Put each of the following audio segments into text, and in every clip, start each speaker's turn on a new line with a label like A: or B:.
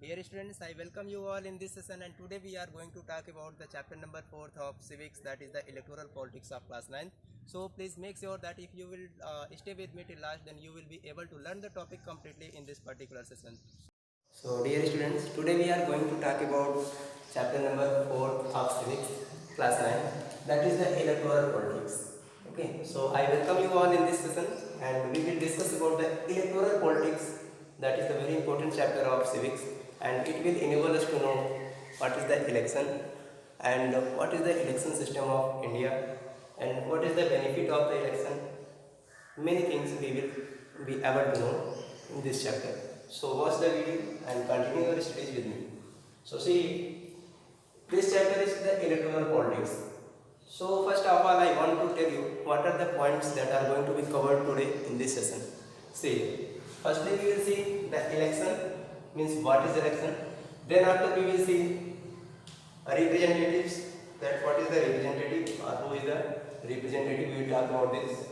A: Dear students, I welcome you all in this session, and today we are going to talk about the chapter number 4th of civics, that is the electoral politics of class 9th. So please make sure that if you will stay with me till last, then you will be able to learn the topic completely in this particular session. So dear students, today we are going to talk about chapter number 4 of civics class 9, that is the electoral politics. Okay, so I welcome you all in this session, and we will discuss about the electoral politics, that is the very important chapter of civics, and it will enable us to know what is the election and what is the election system of India and what is the benefit of the election. Many things we will be able to know in this chapter. So watch the video and continue your studies with me. So see, this chapter is the electoral politics. So first of all, I want to tell you what are the points that are going to be covered today in this session. See, firstly we will see the election, means what is election. Then after we will see representatives, that what is the representative or who is the representative, we will talk about this.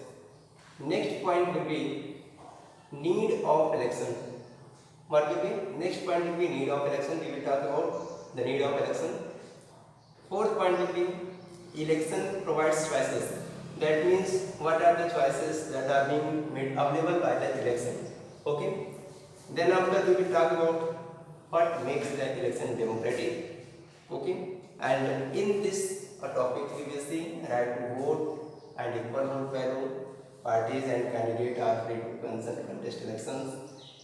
A: Next point will be need of election. What will be? Next point will be need of election. We will talk about the need of election. Fourth point will be election provides choices. That means what are the choices that are being made available by the election. Okay. Then after we will talk about what makes the election democratic. Okay. And in this topic we will see right to vote and equal vote value. Parties and candidates are free to contest elections.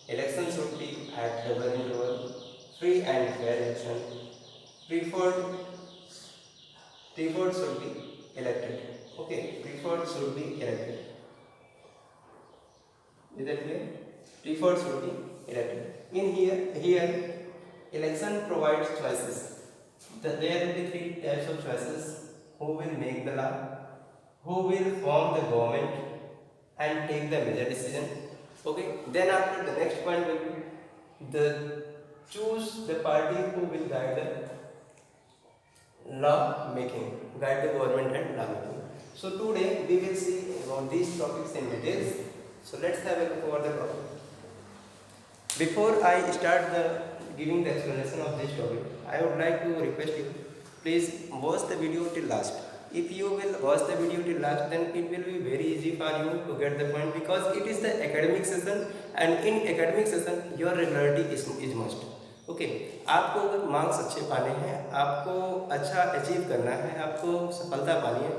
A: Elections should be at double interval, free and fair election. Preferred should be elected. Okay, preferred should be elected. Is that clear? Preferred should be elected. In here, election provides choices. There will be three types of choices: who will make the law, who will form the government, and take the major decision. Okay. Then after, the next point will be the choose the party who will guide the law making, guide the government and law making. So today we will see about these topics in details. So let's have a look over the topic. Before I start giving the explanation of this topic, I would like to request you, please watch the video till last. If you will watch the video till last, then it will be very easy for you to get the point, because it is the academic session, and in academic session your regularity is must. Okay आपको अगर marks अच्छे पाने हैं, आपको अच्छा achieve करना है, आपको सफलता पानी है,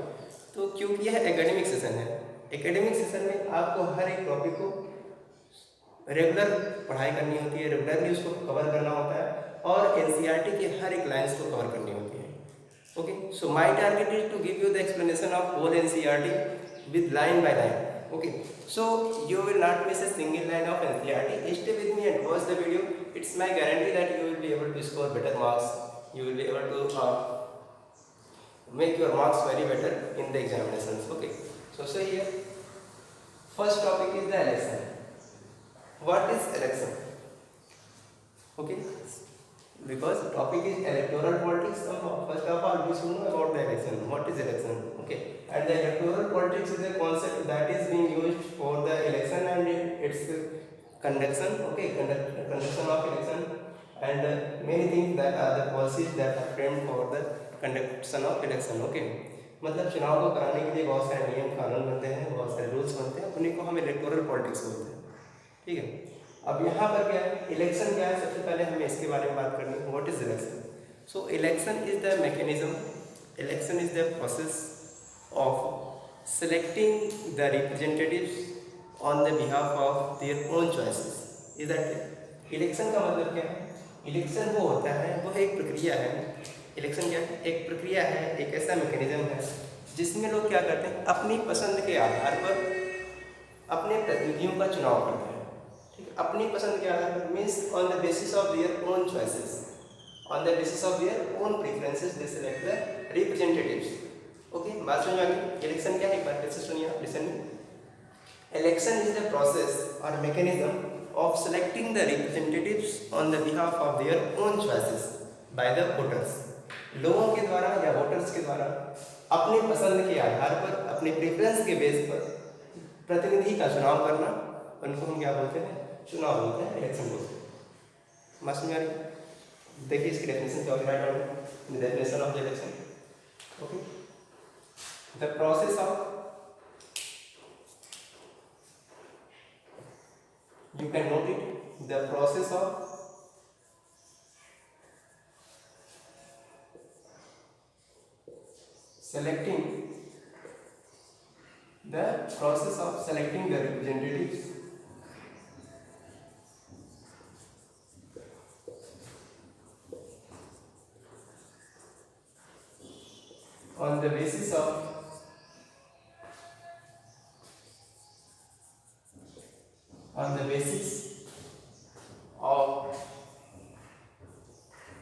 A: तो क्योंकि यह एकेडमिक सेशन है, एकेडमिक सेशन में आपको हर एक टॉपिक को रेगुलर पढ़ाई करनी होती है, रेगुलरली उसको कवर करना होता है, और एनसीईआरटी के हर एक लाइन्स को कवर करनी होती है. Okay, so my target is to give you the explanation of whole NCERT with line by line. Okay, so you will not miss a single line of NCERT. Stay with me and watch the video. It's my guarantee that you will be able to score better marks. You will be able to make your marks very better in the examinations. Okay, so here, first topic is the election. What is election? Okay, because the topic is electoral politics, so first of all we should know about the election. What is election? Okay, and the electoral politics is a concept that is being used for the election and its conduction. Okay, conduction of election, and many things that are the policies that are framed for the conduction of election. Okay, मतलब चुनाव को कराने के लिए बहुत सारे नियम कानून बनते हैं, बहुत सारे रूल्स बनते हैं, उन्हीं को हम इलेक्टोरल पॉलिटिक्स बोलते हैं. ठीक है, अब यहाँ पर क्या है, इलेक्शन क्या है, सबसे पहले हमें इसके बारे में बात करनी है. What is election? So election is the mechanism, election is the process of selecting the representatives on the behalf of their own choices. Is that election का मतलब क्या है? इलेक्शन वो होता है, वो एक प्रक्रिया है. इलेक्शन क्या है? एक प्रक्रिया है, एक ऐसा मैकेनिज्म है जिसमें लोग क्या करते हैं, अपनी पसंद के आधार पर अपने प्रतिनिधियों का चुनाव करते हैं. अपनी पसंद के आधार पर, means on the basis of their own choices, on the basis of their own preferences they select the representatives. Okay, बात समझ आ गई? इलेक्शन क्या है, एक बार फिर से सुनिए आप, listen. Election is the process और mechanism of selecting the representatives on the behalf of their own choices by the voters. लोगों के द्वारा या वोटर्स के द्वारा अपनी पसंद के आधार पर, अपने प्रेफरेंस के बेस पर प्रतिनिधि का चुनाव करना, उनको हम क्या बोलते हैं? चुनाव बोलते हैं, इलेक्शन बोलते हैं. समझ में आ रही? देखिए इसकी डेफिनेशन क्या होगी, write down the definition of the election. Okay, the process of, you can note it, the process of selecting, the process of selecting the representatives on the basis of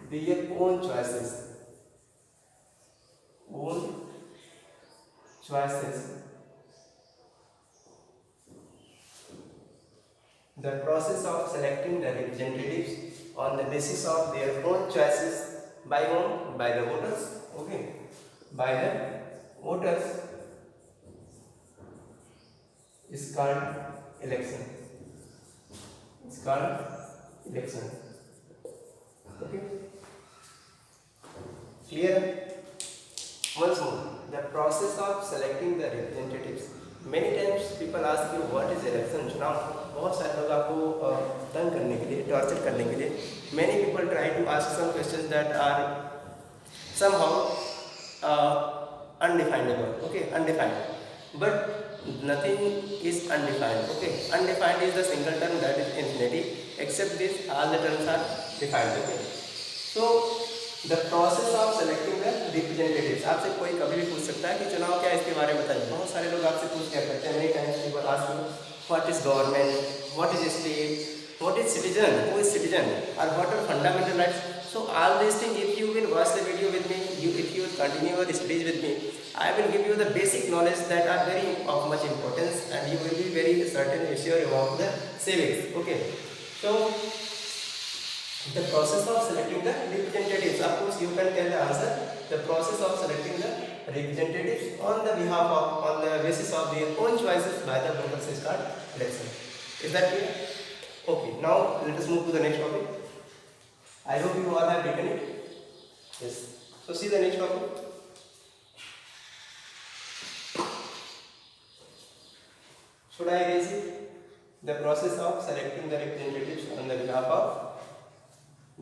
A: their own choices, the process of selecting the representatives on the basis of their own choices by whom? By the voters. Okay, by the voters is called election. It's called election. Okay, clear? Once more, the process of selecting the representatives. Many times people ask you what is election, चुनाव. बहुत सारे लोग आपको तंग करने के लिए, torture करने के लिए, many people try to ask some questions that are somehow undefinable. Okay, undefined. But nothing is undefined. Okay, undefined is the single term that is infinitive. Except this, all the terms are defined. Okay, so the process of selecting the representatives. आपसे कोई कभी भी पूछ सकता है कि चुनाव क्या है, इसके बारे में बताइए. बहुत सारे लोग आपसे पूछ क्या करते हैं, many times people ask you what is government, what is state, what is citizen, who is citizen, or what are fundamental rights. So all these things, if you will watch the video with me, if you will continue your studies with me, I will give you the basic knowledge that are very of much importance, and you will be very certain and sure about the civics. Okay, so the process of selecting the representatives, of course you can tell the answer. The process of selecting the representatives on the behalf of, on the basis of their own choices by the voters is called election. Is that clear? Okay, now let us move to the next topic. I hope you all have written it. Yes. So see the next topic. Should I erase it? The process of selecting the representatives on the behalf of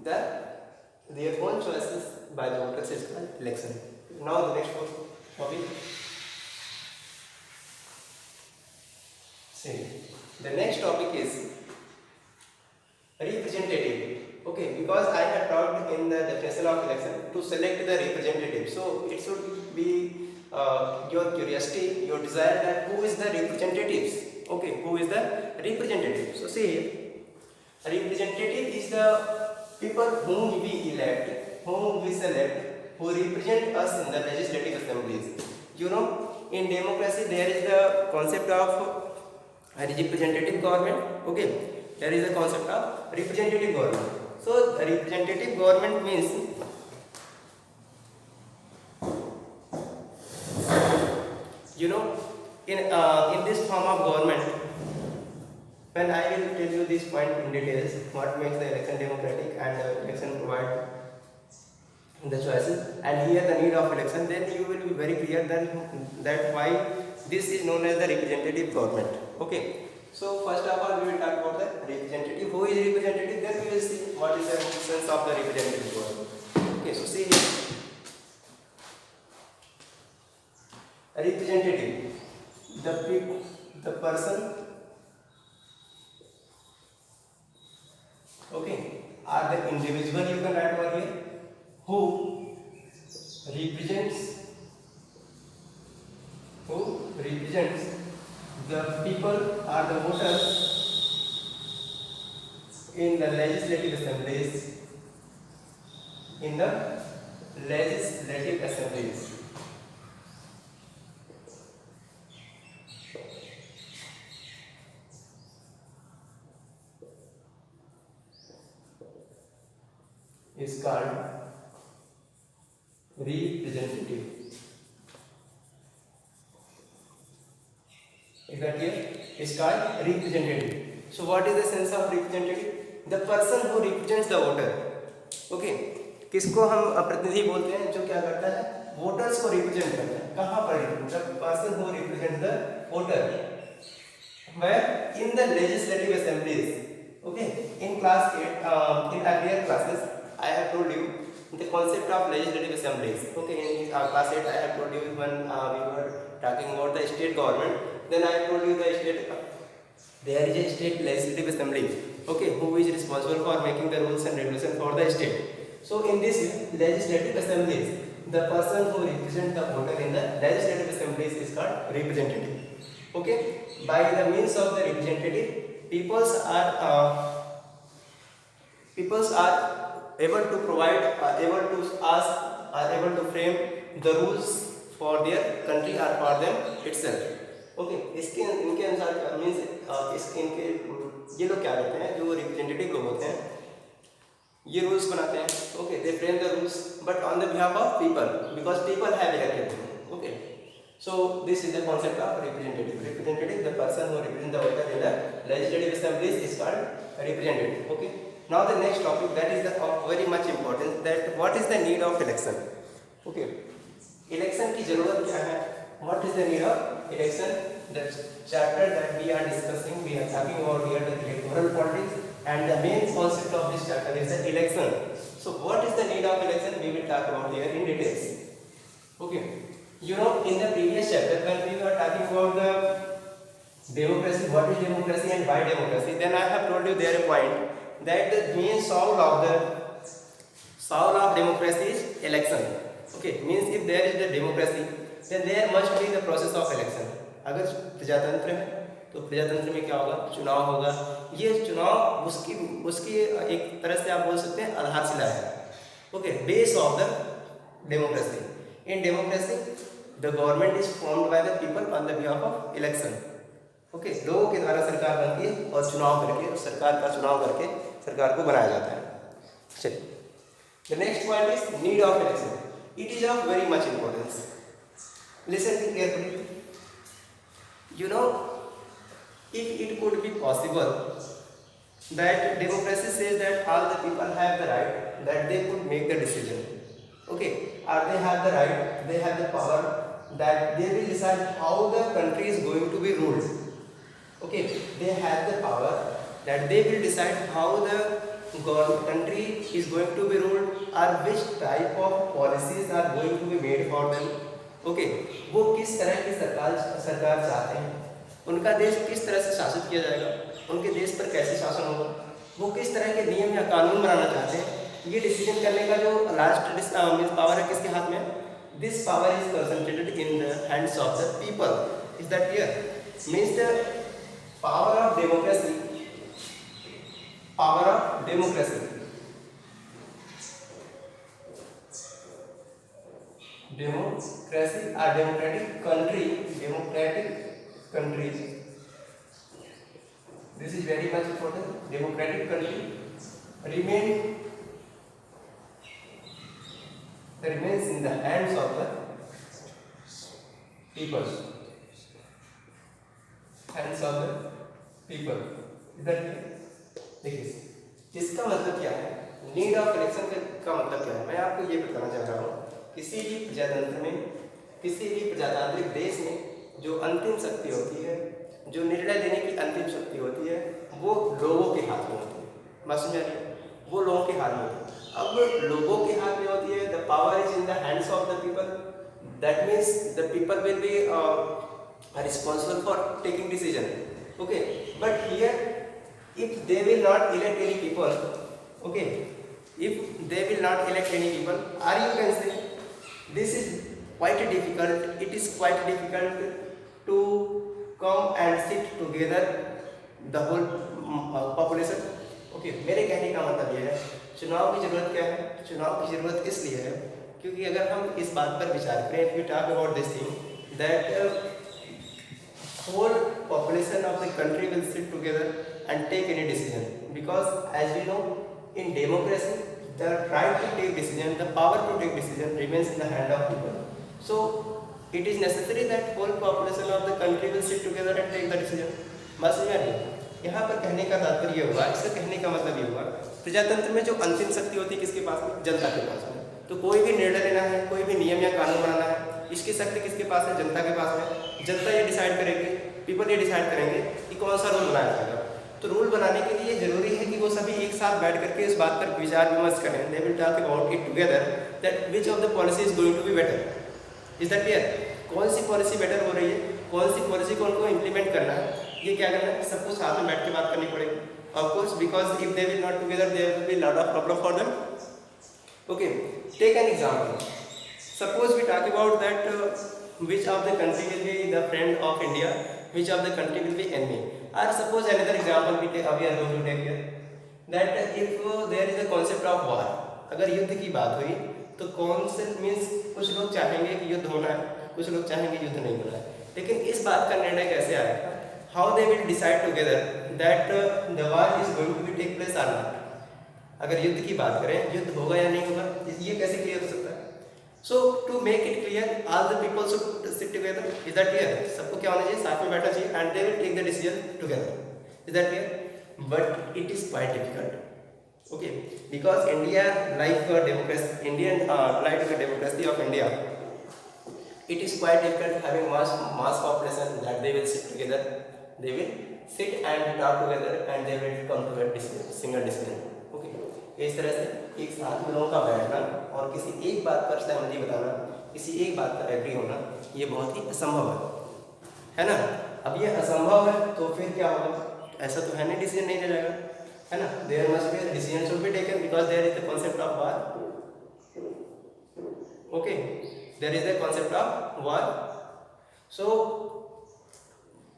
A: their own choices by the voters is called election. Now the next topic. See, the next topic is representative. Okay, because I have talked in the definition of election to select the representative, so it should be your curiosity, your desire that who is the representatives. Okay, who is the representative? So see, representative is the people whom we elect, whom we select, who represent us in the legislative assemblies. You know, in democracy there is the concept of representative government. Okay, there is a concept of representative government. So representative government means, you know, in this form of government, when I will tell you this point in details, what makes the election democratic and election provide the choices, and here the need of election, then you will be very clear that why this is known as the representative government. Okay, so first of all we will talk about the representative. Who is representative? Then we will see what is the sense of the representative government. Okay, so see here, representative, the person, okay, are the individual, you can write over here, who represents the people or the voters in the legislative assemblies, is called representative. Is that clear? It's called representative. So what is the sense of representative? The person who represents the voter. Okay, किसको हम प्रतिनिधि बोलते हैं? जो क्या करता है? Voters को रिप्रेजेंट करता है। कहाँ पर? The person who represent the voter where in the legislative assemblies. Okay, in class 8 in earlier classes I have told you the concept of legislative assemblies. Okay, in class 8 I have told you when we were talking about the state government, then I have told you the state, there is a state legislative assembly, okay, who is responsible for making the rules and regulations for the state. So in this legislative assemblies, the person who represents the voter in the legislative assemblies is called representative. Okay, by the means of the representative, peoples are able to provide, able to ask, are able to frame the rules for their country or for them itself. Okay, इसके इनके अनुसार means इनके ये लोग क्या करते हैं? जो रिप्रेजेंटेटिव लोग होते हैं ये रूल्स बनाते हैं। Okay, they frame the rules but on the behalf of people, because people have elected them. Okay, so this is the concept of representative. Representative, the person who represents the voter in the legislative assemblies is called representative. Okay, now the next topic, that is the of very much importance, that what is the need of election. Okay, election की जरूरत क्या है? What is the need of election? The chapter that we are discussing, we are talking about here the electoral politics, and the main concept of this chapter is the election. So what is the need of election? We will talk about here in details. Okay, you know, in the previous chapter when we were talking about the democracy, what is democracy and why democracy, then I have told you there a point that the main soul of democracy is election. Okay, means if there is the democracy, then there must be the process of election. अगर प्रजातंत्र है तो प्रजातंत्र में क्या होगा? चुनाव होगा। ये चुनाव उसकी एक तरह से आप बोल सकते हैं आधारशिला है। Okay, base of the democracy. In democracy the government is formed by the people on the behalf of election. Okay, लोगों के द्वारा सरकार बनती है और चुनाव करके सरकार का चुनाव करके सरकार को बनाया जाता है। चलिए, the next point is need of election. It is of very much importance. Listen carefully. You know, if it could be possible that democracy says that all the people have the right that they could make the decision. Okay, or they have the right, they have the power that they will decide how the country is going to be ruled. Okay, they have the power that they will decide how the country is going to be ruled or which type of policies are going to be made for them. Okay, वो किस तरह की सरकार चाहते हैं, उनका देश किस तरह से शासित किया जाएगा, उनके देश पर कैसे शासन होगा, वो किस तरह के नियम या कानून बनाना चाहते हैं, ये डिसीजन करने का जो लास्ट मीन्स पावर है किसके हाथ में? This power is concentrated in the hands of the people. Is that clear? Means the power of democracy, power of democracy, democracy और democratic countries, this is very much important. Democratic country remains in the hands of the people. Hands of the people. इधर देखिए, इसका मतलब क्या है? Need of election का मतलब क्या है? मैं आपको ये बताना चाह रहा हूँ, किसी भी प्रजातंत्र में, किसी भी प्रजातांत्रिक देश में जो अंतिम शक्ति होती है, जो निर्णय देने की अंतिम शक्ति होती है, वो लोगों के हाथ में होती है. बात समझ आ रही है? वो लोगों के हाथ में होती है. अब लोगों के हाथ में होती है, the power is in the hands of the people. That means the people will be responsible for taking decision. Okay, but here if they will not elect any people, okay, if they will not elect any people, or you can say this is quite difficult. It is quite difficult to come and sit together the whole population. Okay, मेरे कहने का मतलब यह है, चुनाव की जरूरत क्या है? चुनाव की जरूरत इसलिए है क्योंकि अगर हम इस बात पर विचार करें, we talk about this thing that whole population of the country will sit together and take any decision, because as we know in democracy the right to take decision, the power to take decision remains in the hand of people. So it is necessary that whole population of the country will sit together and take the decision. बस ये नहीं, यहाँ पर कहने का तात्पर्य ये हुआ, इसका कहने का मतलब ये हुआ, प्रजातंत्र में जो अंतिम शक्ति होती है किसके पास में? जनता के पास में। तो कोई भी निर्णय लेना है, कोई भी नियम या कानून बनाना है, इसकी शक्ति किसके पास है? जनता के पास में। जनता ये डिसाइड करेगी, पीपल ये डिसाइड करेंगे कि कौन सा रूल बनाया जाएगा। तो रूल बनाने के लिए जरूरी है कि वो सभी एक साथ बैठ करके इस बात पर विचार विमर्श करें। They will talk about it together that which of the policy is going to be better. Is that clear? कौन सी पॉलिसी बेटर हो रही है, कौन सी पॉलिसी को उनको इम्प्लीमेंट करना है, ये क्या करना है, सबको साथ में बैठ के बात करनी पड़ेगी। Of course because if they will not together there will be lot of problem for them. Okay, take an example. Suppose we talk about that which of the country will be the friend of India, which of the country will be enemy. Or suppose another example we are going to take here, that if there is a concept of war, अगर युद्ध की बात हुई तो concept means कुछ लोग चाहेंगे कि युद्ध होना है, कुछ लोग चाहेंगे युद्ध नहीं होना है। लेकिन इस बात का निर्णय कैसे आएगा? How they will decide together that the war is going to be take place or not. अगर युद्ध की बात करें, युद्ध होगा या नहीं होगा, ये कैसे क्लियर हो सकता है? So to make it clear, all the people should sit together. Is that clear? सबको क्या होना चाहिए? साथ में बैठना चाहिए and they will take the decision together. Is that clear? But it is quite difficult. Okay, because India, like a democracy, like the democracy of India, it is quite difficult having mass population that they will sit together. They will sit and talk together and they will come to a decision, single decision. Okay. इस तरह से एक साथ में लोगों का बैठना और किसी एक बात पर सहमति बताना, किसी एक बात पर एग्री होना, ये बहुत ही असंभव है ना। अब ये असंभव है तो फिर क्या होगा? ऐसा तो है नहीं डिसीजन नहीं लिया जाएगा, है ना। There must be decision should be taken because there is the concept of war. Okay, there is the concept of war, so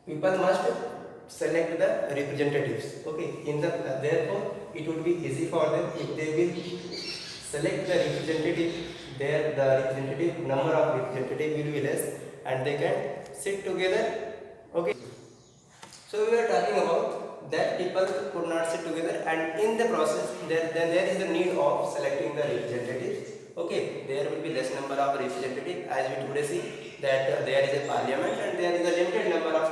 A: people must select the representatives. Okay, in the therefore it would be easy for them if they will select the representative. There the representative number of representative will be less and they can sit together. Okay, so we are talking about that people could not sit together and in the process then there is the need of selecting the representatives. Okay, there will be less number of representatives as we today see that there is a parliament and there is a limited number of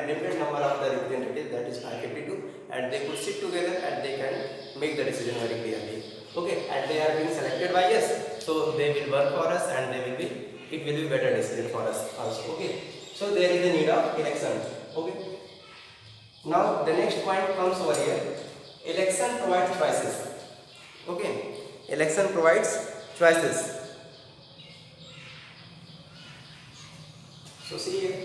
A: limited number of the representatives, that is 552, and they could sit together and they can make the decision very clearly. Okay, and they are being selected by us, so they will work for us and it will be better decision for us also. Okay, so there is a need of election. Okay, now the next point comes over here. Election provides choices. Okay, election provides choices. So see here,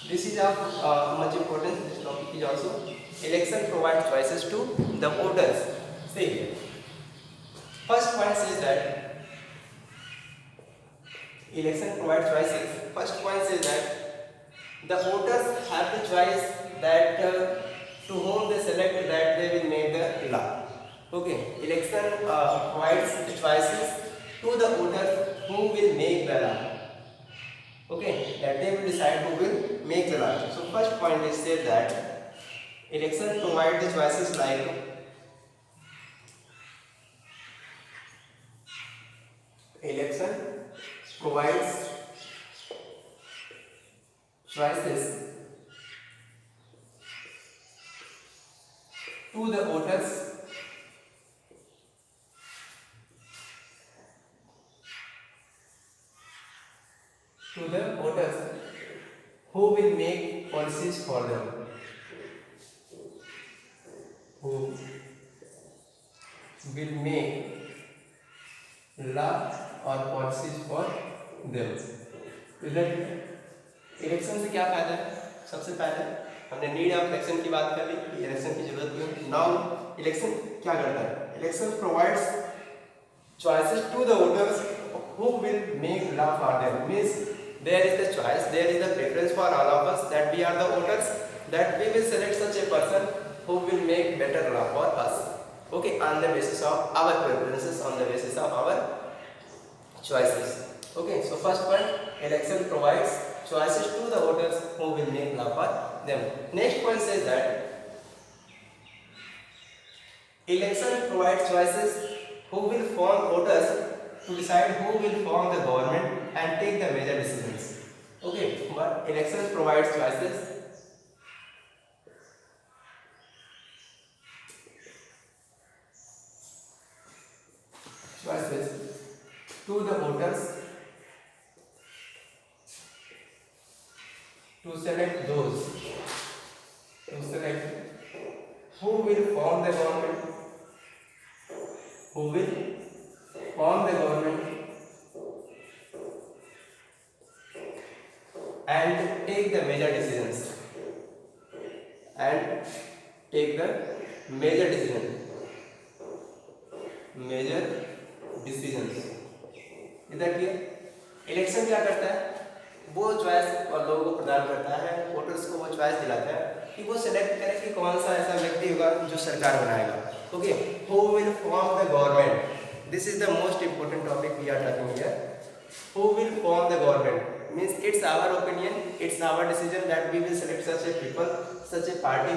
A: this is of much importance. This topic is also election provides choices to the voters. See here, first point says that election provides choices. First point says that the voters have the choice that to whom they select that they will make the law. Okay, election provides the choices to the voters who will make the law. Okay, that they will decide who will make the law. So first point is said that election provides the choices like election provides choices to the voters who will make policies for them, who will make law or policies for them. Election से क्या फायदा है? सबसे पहले हमने need of election की बात कर ली, इलेक्शन की जरूरत क्यों है। नाउ इलेक्शन क्या करता है? Election provides choices to the voters who will make law for them. Means there is the choice, there is the preference for all of us that we are the voters, that we will select such a person who will make better law for us. Okay, on the basis of our preferences, on the basis of our choices. Okay, so first point, election provides choices to the voters who will make law for them. Next point says that election provides choices who will form voters to decide who will form the government and take the major decisions. Okay, but elections provides choices to the voters to select who will form the government, who will form the government and take the major decisions, is that clear? Election क्या करता है, वो choice और लोगों को प्रदान करता है, वोटर्स को वो चॉइस दिलाता है कि वो सिलेक्ट करें कि कौन सा ऐसा व्यक्ति होगा जो सरकार बनाएगा. Okay, who will form the government, this is the most important topic we are talking here. Who will form the government means it's our opinion, it's our decision that we will select such a people, such a party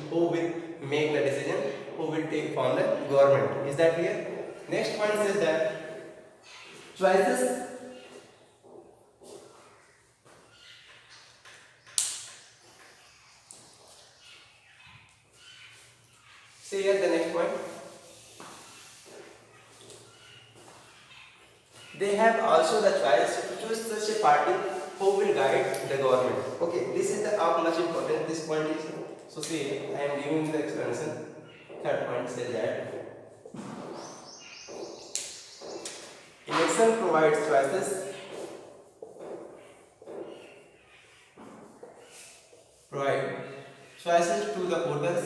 A: who will make the decision, who will form the government. Is that clear? Next point says that choices see here the next point. They have also the choice to choose such a party who will guide the government. Okay, this is the much important. This point is so. See, I am giving the explanation. Third point says that election provides choices to the voters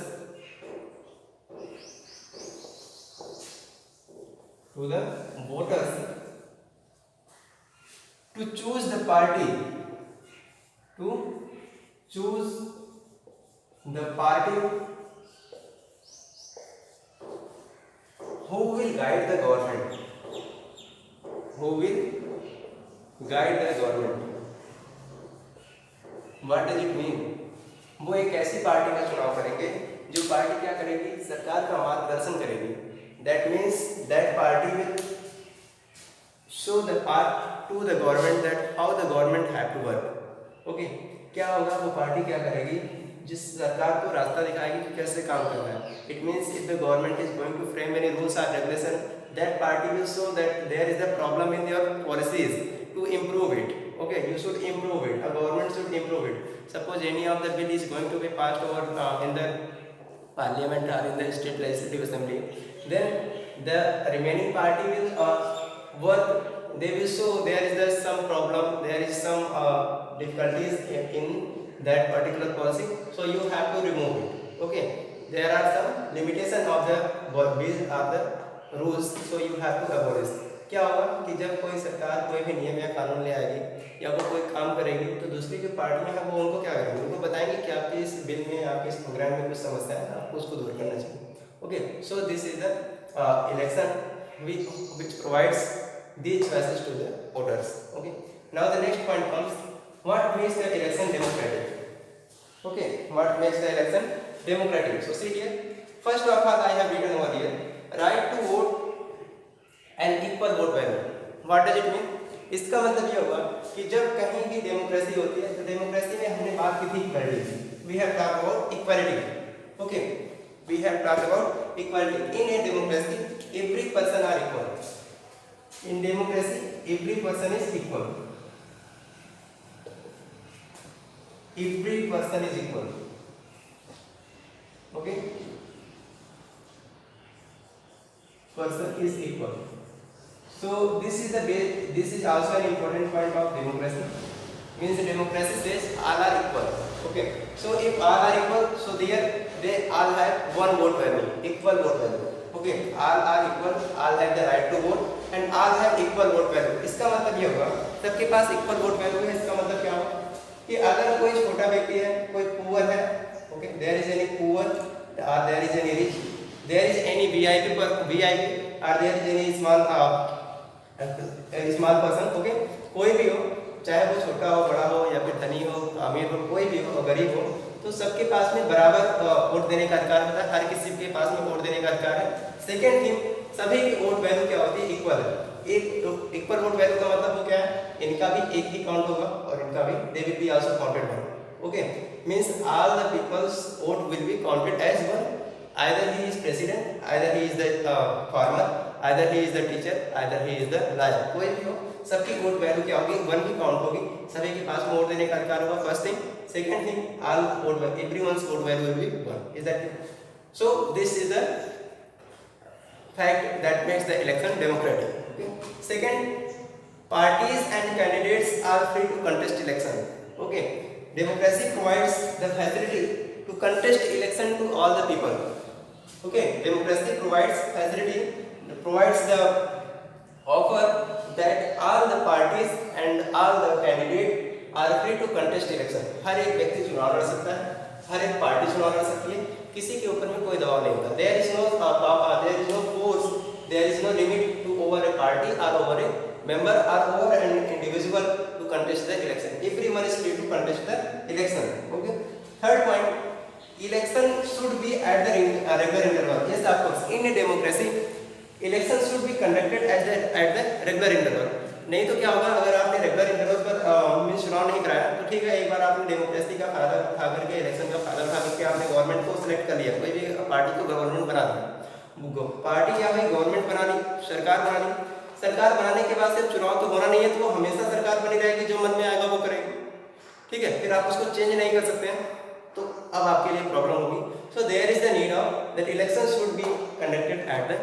A: to choose the party who will guide the government. What does it mean? वो एक ऐसी party का चुनाव करेंगे जो party क्या करेगी, सरकार का मार्गदर्शन करेगी. That means that party will show the path to the government that how the government have to work. Okay, क्या होगा, वो पार्टी क्या करेगी, जिस सरकार को रास्ता दिखाएगी कि कैसे काम करना है. It means if the government is going to frame any rules or regulation, that party will show that there is a problem in your policies to improve it. Okay, you should improve it. A government should improve it. Suppose any of the bill is going to be passed over in the parliament or in the state legislative assembly, then the remaining party will work. They will show there is some problem, there is some difficulties in that particular policy, so you have to remove it. Okay, there are some limitation of the bill or the rules, so you have to abolish. क्या होगा कि जब कोई सरकार कोई भी नियम या कानून ले आएगी या वो कोई काम करेगी तो दूसरी जो पार्टियां हैं वो उनको क्या करेंगी, उनको बताएंगे कि आपके इस बिल में, आपके इस प्रोग्राम में कुछ समस्या है, आपको उसको दूर करना चाहिए. Okay, so this is the election which provides these choices to the voters. Okay, now the next point comes, what makes the election democratic? Okay, what makes the election democratic? So see here, first of all I have written over here, right to vote and equal vote value. What does it mean? इसका मतलब ये होगा कि जब कहीं भी democracy होती है तो डेमोक्रेसी में हमने बात की थी equality. We have talked about equality. Okay, we have talked about equality. In a democracy, every person are equal. In democracy, every person is equal. Every person is equal. Okay, person is equal. So this is the base. This is also an important point of democracy. Means democracy says all are equal. Okay, so if all are equal, so there they all have one vote value, equal vote value. Okay, all are equal, all have the right to vote and all have equal vote value. इसका मतलब ये होगा सबके पास equal vote value है. इसका मतलब क्या होगा कि अगर कोई छोटा व्यक्ति है, कोई poor है, okay, there is any poor or there is any rich, there is any VIP or there is any small person. Okay, कोई भी हो, चाहे वो छोटा हो, बड़ा हो या फिर धनी हो, अमीर हो, कोई भी हो, गरीब हो, तो सबके पास में बराबर वोट देने का अधिकार होता है. हर किसी के पास में वोट देने का अधिकार है. सेकेंड थिंग, सभी की वोट वैल्यू क्या होती है, इक्वल है. एक इक्वल वोट वैल्यू का मतलब वो क्या है, इनका भी एक ही काउंट होगा और इनका भी, they will be also counted one. Okay, means all the people's vote will be counted as one. either he is president, either he is the farmer, either he is the teacher, either he is the lawyer, कोई भी हो, सबकी vote value क्या होगी, one ही count होगी. सभी के पास vote देने का अधिकार होगा. First thing. Second thing, all vote value, everyone's vote value will be one. Is that so? This is the fact that makes the election democratic. Okay. Second, parties and candidates are free to contest election. Okay, democracy provides the facility to contest election to all the people. Okay, democracy provides facility, provides the offer that all the parties and all the candidates are free to contest election. हर एक व्यक्ति चुनाव लड़ सकता है, हर एक party चुनाव लड़ सकती है, किसी के ऊपर में कोई दबाव नहीं होता. there is no force, there is no limit to over a party or over a member or over an individual to contest the election. Everyone is free to contest the election. Okay. Third point, election should be at the regular interval. Yes, of course, in a democracy election should be conducted at the regular interval. नहीं तो क्या होगा, अगर आपने regular interval पर चुनाव नहीं कराया तो ठीक है, एक बार आपने डेमोक्रेसी का फायदा उठा करके, इलेक्शन का फायदा उठा करके आपने गवर्नमेंट को सिलेक्ट कर लिया, कोई भी पार्टी को गवर्नमेंट बना दिया. पार्टी क्या भाई, गवर्नमेंट बना ली, सरकार बना ली. सरकार बनाने के बाद सिर्फ चुनाव तो होना नहीं है, तो वो हमेशा सरकार बनी रहेगी, जो मन में आएगा वो करेगी. ठीक है, फिर आप उसको चेंज नहीं कर सकते हैं, तो अब आपके लिए प्रॉब्लम होगी. So there is the need of that election should be conducted at the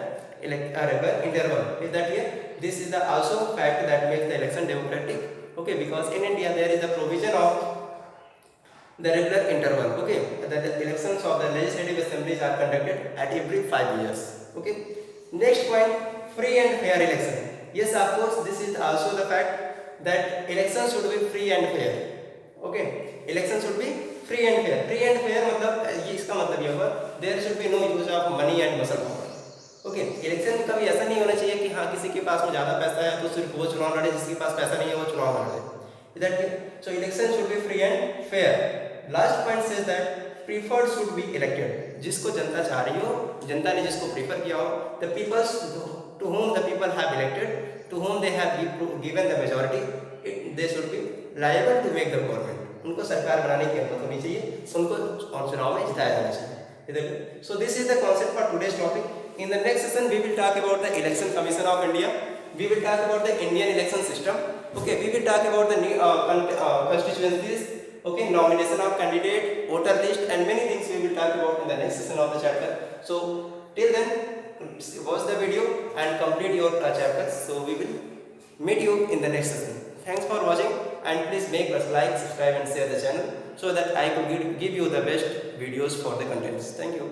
A: regular interval. Is that here? This is the also fact that makes the election democratic. Okay, because in India there is a provision of the regular interval. Okay, that the elections of the legislative assemblies are conducted at every 5 years. Okay. Next point, free and fair election. Yes, of course, this is also the fact that elections should be free and fair. Okay, elections should be free and fair. Free and fair मतलब ये इसका मतलब ये होगा, there should be no use of money and muscle power. Okay, election में कभी ऐसा नहीं होना चाहिए कि हाँ किसी के पास में ज़्यादा पैसा है तो सिर्फ वो चुनाव लड़े, जिसके पास पैसा नहीं है वो चुनाव ना लड़े. That so election should B free and fair. Last point says that preferred should be elected. जिसको जनता चाह रही हो, जनता ने जिसको प्रीफर किया हो, the peoples to whom the people have elected, to whom they have given the majority, they should be liable to make the government. उनको सरकार बनाने की अनुमति होनी चाहिए, उनको चुनाव में जिताया जाना चाहिए. So this is the concept for today's topic. In the next session we will talk about the Election Commission of India. We will talk about the Indian election system. Okay, we will talk about the constituencies. Okay, nomination of candidate, voter list, and many things we will talk about in the next session of the chapter. So till then, watch the video and complete your chapters. So we will meet you in the next session. Thanks for watching, and please make us like, subscribe, and share the channel so that I could give you the best videos for the contents. Thank you.